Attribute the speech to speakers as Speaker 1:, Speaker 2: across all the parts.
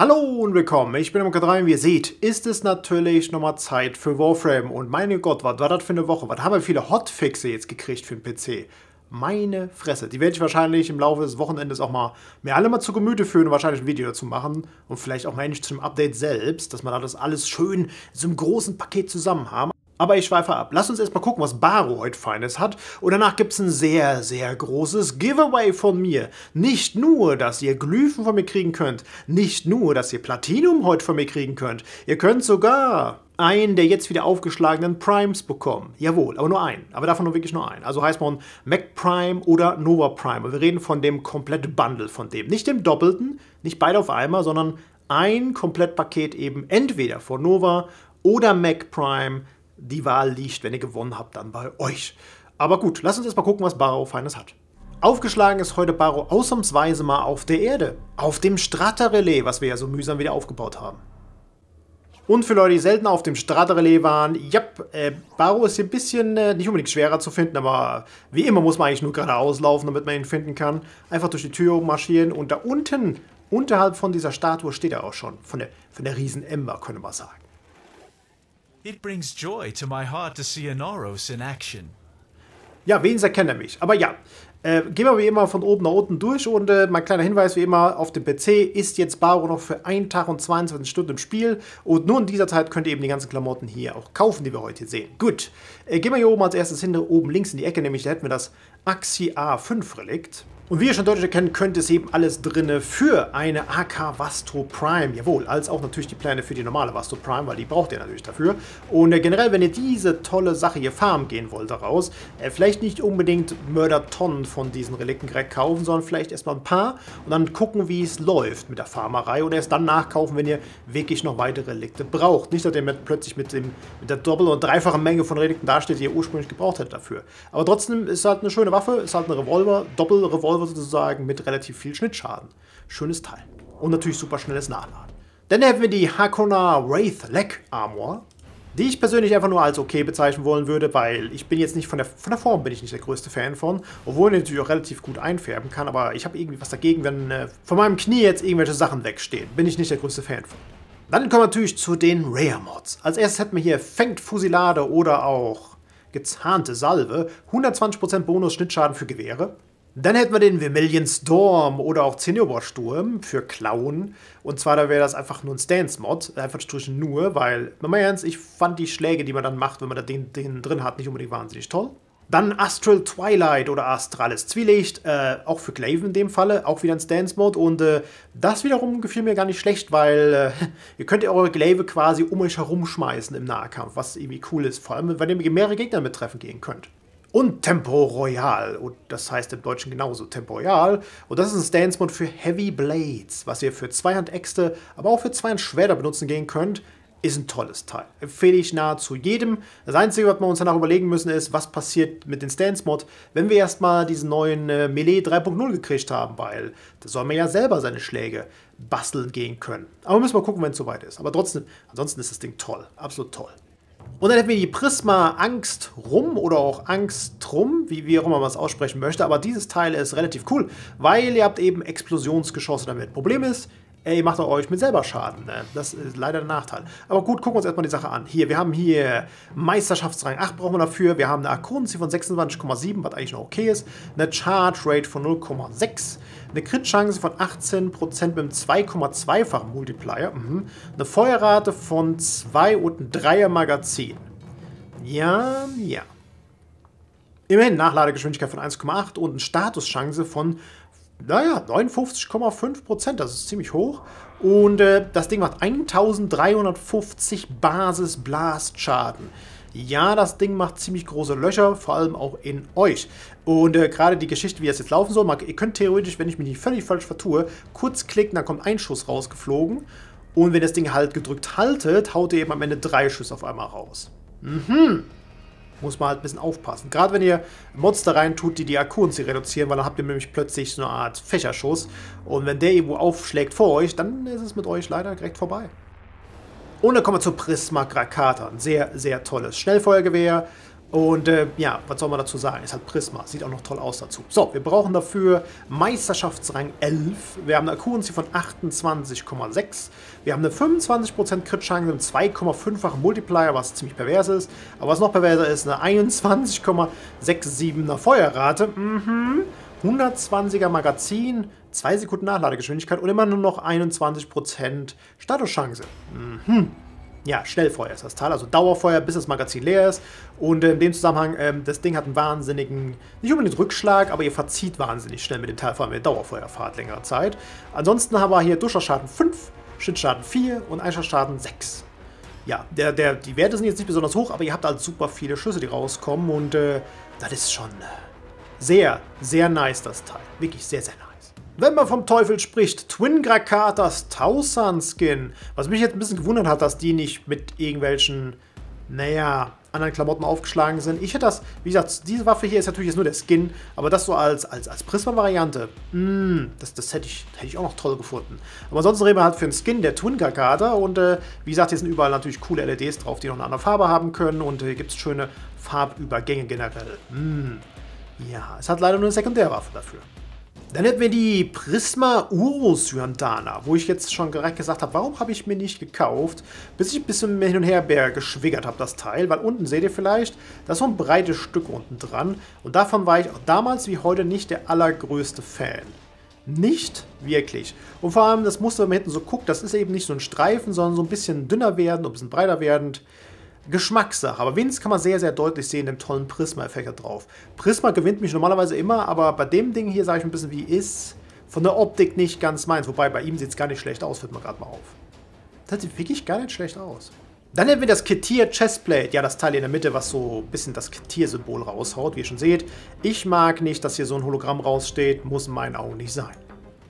Speaker 1: Hallo und willkommen, ich bin im K3 und wie ihr seht, ist es natürlich nochmal Zeit für Warframe und meine Gott, was war das für eine Woche? Was haben wir viele Hotfixe jetzt gekriegt für den PC? Meine Fresse, die werde ich wahrscheinlich im Laufe des Wochenendes auch mal mir alle mal zu Gemüte führen und wahrscheinlich ein Video dazu machen und vielleicht auch mal endlich zum Update selbst, dass wir das alles schön in so einem großen Paket zusammen haben. Aber ich schweife ab. Lasst uns erstmal gucken, was Baro heute Feines hat. Und danach gibt es ein sehr, sehr großes Giveaway von mir. Nicht nur, dass ihr Glyphen von mir kriegen könnt. Nicht nur, dass ihr Platinum heute von mir kriegen könnt. Ihr könnt sogar einen der jetzt wieder aufgeschlagenen Primes bekommen. Jawohl, aber nur einen. Aber davon nur wirklich nur einen. Also heißt man Mac Prime oder Nova Prime. Und wir reden von dem kompletten Bundle von dem. Nicht dem Doppelten, nicht beide auf einmal, sondern ein Komplettpaket eben entweder von Nova oder Mac Prime. Die Wahl liegt, wenn ihr gewonnen habt, dann bei euch. Aber gut, lasst uns erst mal gucken, was Baro Feines hat. Aufgeschlagen ist heute Baro ausnahmsweise mal auf der Erde. Auf dem Strata-Relais, was wir ja so mühsam wieder aufgebaut haben. Und für Leute, die selten auf dem Strata-Relais waren, Baro ist hier ein bisschen nicht unbedingt schwerer zu finden, aber wie immer muss man eigentlich nur geradeaus laufen, damit man ihn finden kann. Einfach durch die Tür oben marschieren und da unten, unterhalb von dieser Statue, steht er auch schon. Von der riesen Ember, könnte man sagen.
Speaker 2: It brings joy to my heart to see Enoros in action.
Speaker 1: Ja, wenigstens erkennt er mich. Aber ja, gehen wir wie immer von oben nach unten durch und mein kleiner Hinweis wie immer, auf dem PC ist jetzt Baro noch für 1 Tag und 22 Stunden im Spiel und nur in dieser Zeit könnt ihr eben die ganzen Klamotten hier auch kaufen, die wir heute hier sehen. Gut, gehen wir hier oben als erstes hin, oben links in die Ecke, nämlich da hätten wir das Axi A5 Relikt. Und wie ihr schon deutlich erkennt, könnt es eben alles drinne für eine AK Vastro Prime, jawohl, als auch natürlich die Pläne für die normale Vastro Prime, weil die braucht ihr natürlich dafür. Und generell, wenn ihr diese tolle Sache hier farmen gehen wollt daraus, vielleicht nicht unbedingt Mördertonnen von diesen Relikten direkt kaufen, sondern vielleicht erstmal ein paar und dann gucken, wie es läuft mit der Farmerei und erst dann nachkaufen, wenn ihr wirklich noch weitere Relikte braucht. Nicht, dass ihr plötzlich mit der doppel- und dreifachen Menge von Relikten dasteht, die ihr ursprünglich gebraucht hättet dafür. Aber trotzdem ist halt eine schöne Waffe, ist halt ein Revolver, Doppelrevolver sozusagen mit relativ viel Schnittschaden. Schönes Teil. Und natürlich super schnelles Nachladen. Dann hätten wir die Hakona Wraith Leg Armor, die ich persönlich einfach nur als okay bezeichnen wollen würde, weil ich bin jetzt nicht von der Form bin ich nicht der größte Fan von, obwohl ich natürlich auch relativ gut einfärben kann, aber ich habe irgendwie was dagegen, wenn von meinem Knie jetzt irgendwelche Sachen wegstehen. Bin ich nicht der größte Fan von. Dann kommen wir natürlich zu den Rare Mods. Als erstes hätten wir hier Fängt Fusilade oder auch gezahnte Salve, 120% Bonus Schnittschaden für Gewehre. Dann hätten wir den Vermilion Storm oder auch Zinnober-Sturm für Klauen. Und zwar, da wäre das einfach nur ein Stance-Mod, einfach strichen nur, weil, mal ernst, ich fand die Schläge, die man dann macht, wenn man da den drin hat, nicht unbedingt wahnsinnig toll. Dann Astral Twilight oder Astrales Zwielicht, auch für Glyphe in dem Falle, auch wieder ein Stance-Mod. Und das wiederum gefiel mir gar nicht schlecht, weil ihr könnt ja eure Glyphe quasi um euch herumschmeißen im Nahkampf, was irgendwie cool ist, vor allem, wenn ihr mehrere Gegner mit treffen gehen könnt. Und Tempo Royal, und das heißt im Deutschen genauso Tempo Royal. Und das ist ein Stance-Mod für Heavy Blades, was ihr für Zweihand-Äxte, aber auch für Zweihand-Schwerter benutzen gehen könnt. Ist ein tolles Teil. Empfehle ich nahezu jedem. Das Einzige, was wir uns danach überlegen müssen, ist, was passiert mit den Stance-Mod, wenn wir erstmal diesen neuen Melee 3.0 gekriegt haben, weil da soll man ja selber seine Schläge basteln gehen können. Aber müssen wir gucken, wenn es soweit ist. Aber trotzdem, ansonsten ist das Ding toll. Absolut toll. Und dann hätten wir die Prisma Angst Rum oder auch Angst Rum, wie auch immer man es aussprechen möchte. Aber dieses Teil ist relativ cool, weil ihr habt eben Explosionsgeschosse damit. Problem ist, ihr macht euch mit selber Schaden. Das ist leider der Nachteil. Aber gut, gucken wir uns erstmal die Sache an. Hier, wir haben hier Meisterschaftsrang 8 brauchen wir dafür. Wir haben eine Accuracy von 26,7, was eigentlich noch okay ist. Eine Charge Rate von 0,6. Eine Crit-Chance von 18% mit einem 2,2-fachen Multiplier. Eine Feuerrate von 2 und ein 3er Magazin. Ja. Immerhin Nachladegeschwindigkeit von 1,8 und eine Statuschance von 59,5%, das ist ziemlich hoch. Und das Ding macht 1350 Basis-Blast-Schaden. Ja, das Ding macht ziemlich große Löcher, vor allem auch in euch. Und gerade die Geschichte, wie das jetzt laufen soll, ihr könnt theoretisch, wenn ich mich nicht völlig falsch vertue, kurz klicken, dann kommt ein Schuss rausgeflogen. Und wenn das Ding halt gedrückt haltet, haut ihr eben am Ende 3 Schüsse auf einmal raus. Muss man halt ein bisschen aufpassen. Gerade wenn ihr Mods da rein tut, die Accuracy reduzieren, weil dann habt ihr nämlich plötzlich so eine Art Fächerschuss. Und wenn der irgendwo aufschlägt vor euch, dann ist es mit euch leider direkt vorbei. Und dann kommen wir zur Prisma Grakata. Ein sehr, sehr tolles Schnellfeuergewehr. Und ja, was soll man dazu sagen? Ist halt Prisma. Sieht auch noch toll aus dazu. So, wir brauchen dafür Meisterschaftsrang 11. Wir haben eine Accuracy von 28,6. Wir haben eine 25% Crit-Chance, einen 2,5-fachen Multiplier, was ziemlich pervers ist. Aber was noch perverser ist, eine 21,67er Feuerrate. 120er Magazin, 2 Sekunden Nachladegeschwindigkeit und immer nur noch 21% Statuschance. Ja, Schnellfeuer ist das Teil, also Dauerfeuer, bis das Magazin leer ist. Und in dem Zusammenhang, das Ding hat einen wahnsinnigen, nicht unbedingt Rückschlag, aber ihr verzieht wahnsinnig schnell mit dem Teil, vor allem wenn ihr Dauerfeuer fahrt längere Zeit. Ansonsten haben wir hier Durchschlagsschaden 5, Schnittsschaden 4 und Einschlagsschaden 6. Ja, die Werte sind jetzt nicht besonders hoch, aber ihr habt halt super viele Schüsse, die rauskommen. Und das ist schon sehr, sehr nice, das Teil. Wirklich sehr, sehr nice. Wenn man vom Teufel spricht, Twin Grakatas Tausan Skin. Was mich jetzt ein bisschen gewundert hat, dass die nicht mit irgendwelchen, naja, anderen Klamotten aufgeschlagen sind. Ich hätte das, wie gesagt, diese Waffe hier ist natürlich jetzt nur der Skin, aber das so als Prisma-Variante, das hätte ich auch noch toll gefunden. Aber ansonsten reden wir halt für einen Skin der Twin Grakata und wie gesagt, hier sind überall natürlich coole LEDs drauf, die noch eine andere Farbe haben können und hier gibt es schöne Farbübergänge generell. Ja, es hat leider nur eine Sekundärwaffe dafür. Dann hätten wir die Prisma Urus Hyandana, wo ich jetzt schon direkt gesagt habe, warum habe ich mir nicht gekauft, bis ich ein bisschen mehr hin und her geschwiggert habe, das Teil, weil unten seht ihr vielleicht, da ist so ein breites Stück unten dran und davon war ich auch damals wie heute nicht der allergrößte Fan. Nicht wirklich. Und vor allem das Muster, wenn man hinten so guckt, das ist eben nicht so ein Streifen, sondern so ein bisschen dünner werdend, ein bisschen breiter werdend. Geschmackssache, aber wenigstens kann man sehr, sehr deutlich sehen, den tollen Prisma-Effekt da drauf. Prisma gewinnt mich normalerweise immer, aber bei dem Ding hier sage ich ein bisschen, wie ist von der Optik nicht ganz meins. Wobei, bei ihm sieht es gar nicht schlecht aus, fällt mir gerade mal auf. Das sieht wirklich gar nicht schlecht aus. Dann nehmen wir das Ketir Chestplate, ja das Teil in der Mitte, was so ein bisschen das Ketir-Symbol raushaut, wie ihr schon seht. Ich mag nicht, dass hier so ein Hologramm raussteht, muss in meinen Augen nicht sein.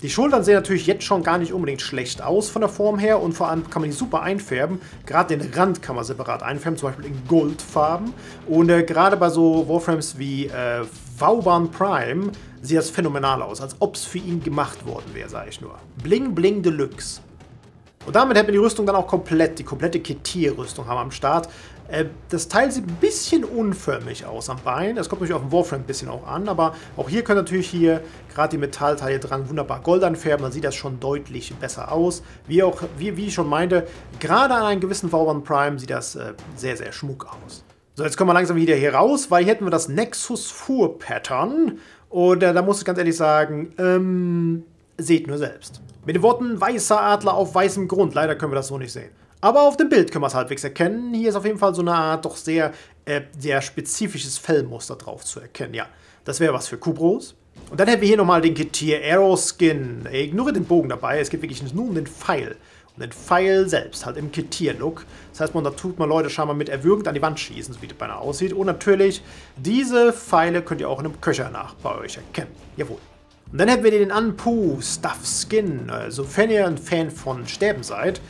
Speaker 1: Die Schultern sehen natürlich jetzt schon gar nicht unbedingt schlecht aus von der Form her und vor allem kann man die super einfärben. Gerade den Rand kann man separat einfärben, zum Beispiel in Goldfarben. Und gerade bei so Warframes wie Vauban Prime sieht das phänomenal aus, als ob es für ihn gemacht worden wäre, sage ich nur. Bling Bling Deluxe. Und damit hätten wir die Rüstung dann auch komplett, die komplette Ketir-Rüstung haben wir am Start. Das Teil sieht ein bisschen unförmig aus am Bein. Es kommt natürlich auf dem Warframe ein bisschen auch an, aber auch hier können natürlich hier gerade die Metallteile dran wunderbar Gold anfärben. Dann sieht das schon deutlich besser aus. Wie ich schon meinte, gerade an einem gewissen Vauban Prime sieht das sehr, sehr schmuck aus. So, jetzt kommen wir langsam wieder hier raus, weil hier hätten wir das Nexus Fur Pattern. Und da muss ich ganz ehrlich sagen, seht nur selbst. Mit den Worten weißer Adler auf weißem Grund. Leider können wir das so nicht sehen. Aber auf dem Bild können wir es halbwegs erkennen. Hier ist auf jeden Fall so eine Art doch sehr, sehr spezifisches Fellmuster drauf zu erkennen. Ja, das wäre was für Kubros. Und dann hätten wir hier nochmal den Ketir Arrow Skin. Ignoriert den Bogen dabei. Es geht wirklich nur um den Pfeil. Um den Pfeil selbst, halt im Ketir-Look. Das heißt, da tut man Leute scheinbar mit erwürgend an die Wand schießen, so wie das beinahe aussieht. Und natürlich, diese Pfeile könnt ihr auch in einem Köcher bei euch erkennen. Jawohl. Und dann hätten wir den Anpu Stuff Skin. Sofern ihr ein Fan von Stäben seid,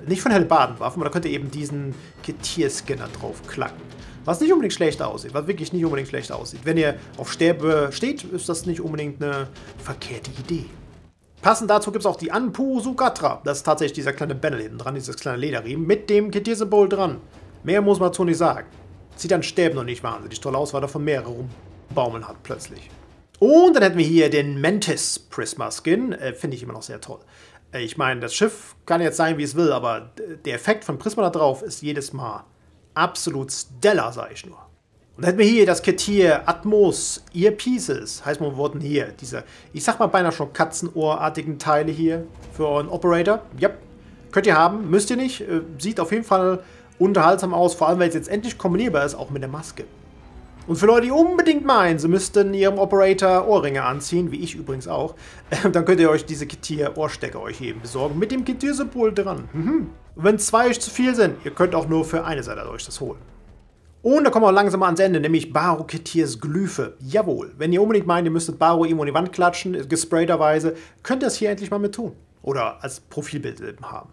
Speaker 1: nicht von Hellebardenwaffen, aber da könnt ihr eben diesen Ketir-Skinner drauf klacken. Was nicht unbedingt schlecht aussieht, was wirklich nicht unbedingt schlecht aussieht. Wenn ihr auf Stäbe steht, ist das nicht unbedingt eine verkehrte Idee. Passend dazu gibt es auch die Anpu Sugatra. Das ist tatsächlich dieser kleine Bändel hinten dran, dieses kleine Lederriemen mit dem Ketir-Symbol dran. Mehr muss man dazu nicht sagen. Sieht an Stäben noch nicht wahnsinnig toll aus, weil davon mehrere rumbaumeln hat plötzlich. Und dann hätten wir hier den Mantis Prisma Skin. Finde ich immer noch sehr toll. Ich meine, das Schiff kann jetzt sein, wie es will, aber der Effekt von Prisma da drauf ist jedes Mal absolut stellar, sage ich nur. Und dann hätten wir hier das Ketir Atmos Earpieces. Heißt man Worten hier, diese, ich sag mal beinahe schon Katzenohrartigen Teile hier für euren Operator. Ja, könnt ihr haben, müsst ihr nicht. Sieht auf jeden Fall unterhaltsam aus, vor allem, weil es jetzt endlich kombinierbar ist, auch mit der Maske. Und für Leute, die unbedingt meinen, sie müssten ihrem Operator Ohrringe anziehen, wie ich übrigens auch, dann könnt ihr euch diese Ketir-Ohrstecker euch eben besorgen, mit dem Ketir-Symbol dran. Und wenn 2 euch zu viel sind, ihr könnt auch nur für eine Seite euch das holen. Und da kommen wir auch langsam ans Ende, nämlich Baro Ketirs Glyphe. Jawohl, wenn ihr unbedingt meint, ihr müsstet Baro irgendwo an die Wand klatschen, gesprayterweise, könnt ihr das hier endlich mal mit tun. Oder als Profilbild haben.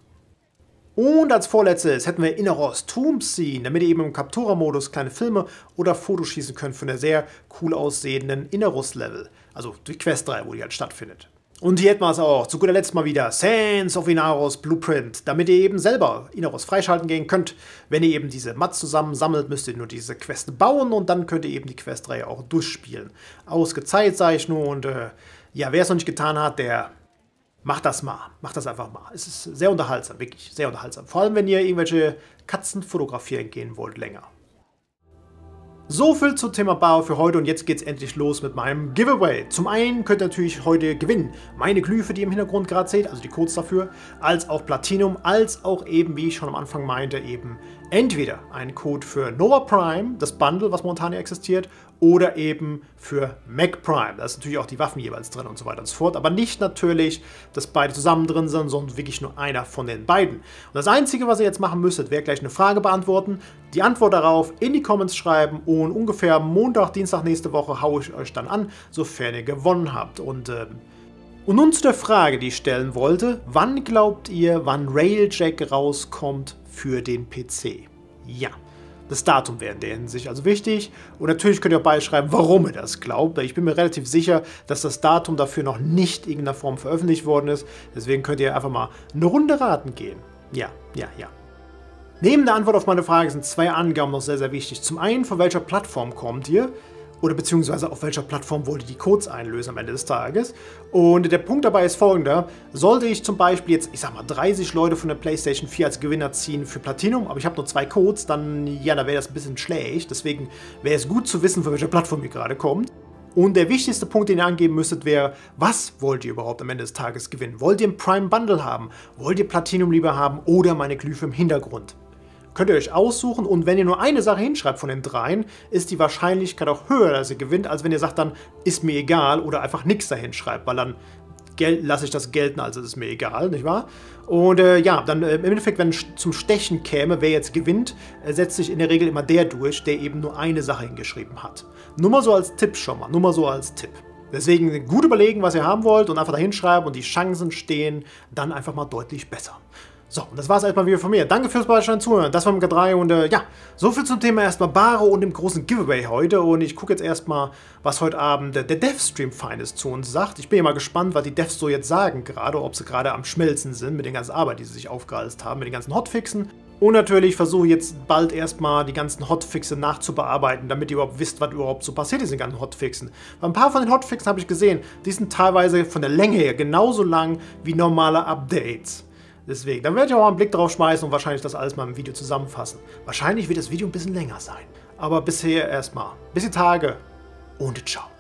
Speaker 1: Und als vorletztes hätten wir Inneros Tomb Scene, damit ihr eben im Captura-Modus kleine Filme oder Fotos schießen könnt von der sehr cool aussehenden Inneros-Level. Also durch Quest 3, wo die halt stattfindet. Und hier hätten wir es auch. Zu guter Letzt mal wieder Sense of Inaros Blueprint, damit ihr eben selber Inaros freischalten gehen könnt. Wenn ihr eben diese Mats zusammen sammelt, müsst ihr nur diese Quest bauen und dann könnt ihr eben die Questreihe auch durchspielen. Ausgezeichnet, sage ich nur. Und ja, wer es noch nicht getan hat, der macht das mal. Macht das einfach mal. Es ist sehr unterhaltsam, wirklich sehr unterhaltsam. Vor allem, wenn ihr irgendwelche Katzen fotografieren gehen wollt länger. So viel zum Thema Baro für heute und jetzt geht's endlich los mit meinem Giveaway. Zum einen könnt ihr natürlich heute gewinnen meine Glyphe, die ihr im Hintergrund gerade seht, also die Codes dafür, als auch Platinum, als auch eben, wie ich schon am Anfang meinte, eben entweder einen Code für Nova Prime, das Bundle, was momentan hier existiert, oder eben für Mac Prime. Da ist natürlich auch die Waffen jeweils drin und so weiter und so fort, aber nicht natürlich, dass beide zusammen drin sind, sondern wirklich nur einer von den beiden. Und das Einzige, was ihr jetzt machen müsstet, wäre gleich eine Frage beantworten, die Antwort darauf in die Comments schreiben und ungefähr Montag, Dienstag nächste Woche haue ich euch dann an, sofern ihr gewonnen habt. Und nun zu der Frage, die ich stellen wollte. Wann glaubt ihr, wann Railjack rauskommt für den PC? Ja, das Datum wäre in der Hinsicht also wichtig. Und natürlich könnt ihr auch beischreiben, warum ihr das glaubt. Ich bin mir relativ sicher, dass das Datum dafür noch nicht in irgendeiner Form veröffentlicht worden ist. Deswegen könnt ihr einfach mal eine Runde raten gehen. Ja. Neben der Antwort auf meine Frage sind zwei Angaben noch sehr, sehr wichtig. Zum einen, von welcher Plattform kommt ihr? Oder beziehungsweise auf welcher Plattform wollt ihr die Codes einlösen am Ende des Tages. Und der Punkt dabei ist folgender. Sollte ich zum Beispiel jetzt, ich sag mal, 30 Leute von der PlayStation 4 als Gewinner ziehen für Platinum, aber ich habe nur 2 Codes, dann, ja, da wäre das ein bisschen schlecht. Deswegen wäre es gut zu wissen, von welcher Plattform ihr gerade kommt. Und der wichtigste Punkt, den ihr angeben müsstet, wäre, was wollt ihr überhaupt am Ende des Tages gewinnen? Wollt ihr ein Prime Bundle haben? Wollt ihr Platinum lieber haben oder meine Glyphe im Hintergrund? Könnt ihr euch aussuchen und wenn ihr nur eine Sache hinschreibt von den dreien, ist die Wahrscheinlichkeit auch höher, dass ihr gewinnt, als wenn ihr sagt dann, ist mir egal oder einfach nichts dahin schreibt, weil dann lasse ich das gelten, also ist mir egal, nicht wahr? Und ja, dann im Endeffekt, wenn es zum Stechen käme, wer jetzt gewinnt, setzt sich in der Regel immer der durch, der eben nur eine Sache hingeschrieben hat. Nur mal so als Tipp schon mal, nur mal so als Tipp. Deswegen gut überlegen, was ihr haben wollt und einfach da hinschreiben und die Chancen stehen dann einfach mal deutlich besser. So, und das war es erstmal wieder von mir. Danke fürs Beischauen Zuhören. Das war Mk 3 und ja, so viel zum Thema erstmal Baro und dem großen Giveaway heute. Und ich gucke jetzt erstmal, was heute Abend der Dev-Stream-Feindes zu uns sagt. Ich bin ja mal gespannt, was die Devs so jetzt sagen gerade, ob sie gerade am Schmelzen sind mit den ganzen Arbeit, die sie sich aufgehalst haben, mit den ganzen Hotfixen. Und natürlich versuche ich jetzt bald erstmal die ganzen Hotfixe nachzubearbeiten, damit ihr überhaupt wisst, was überhaupt so passiert ist in den ganzen Hotfixen. Weil ein paar von den Hotfixen habe ich gesehen, die sind teilweise von der Länge her genauso lang wie normale Updates. Deswegen, dann werde ich auch mal einen Blick drauf schmeißen und wahrscheinlich das alles mal im Video zusammenfassen. Wahrscheinlich wird das Video ein bisschen länger sein. Aber bisher erstmal bis die Tage und ciao.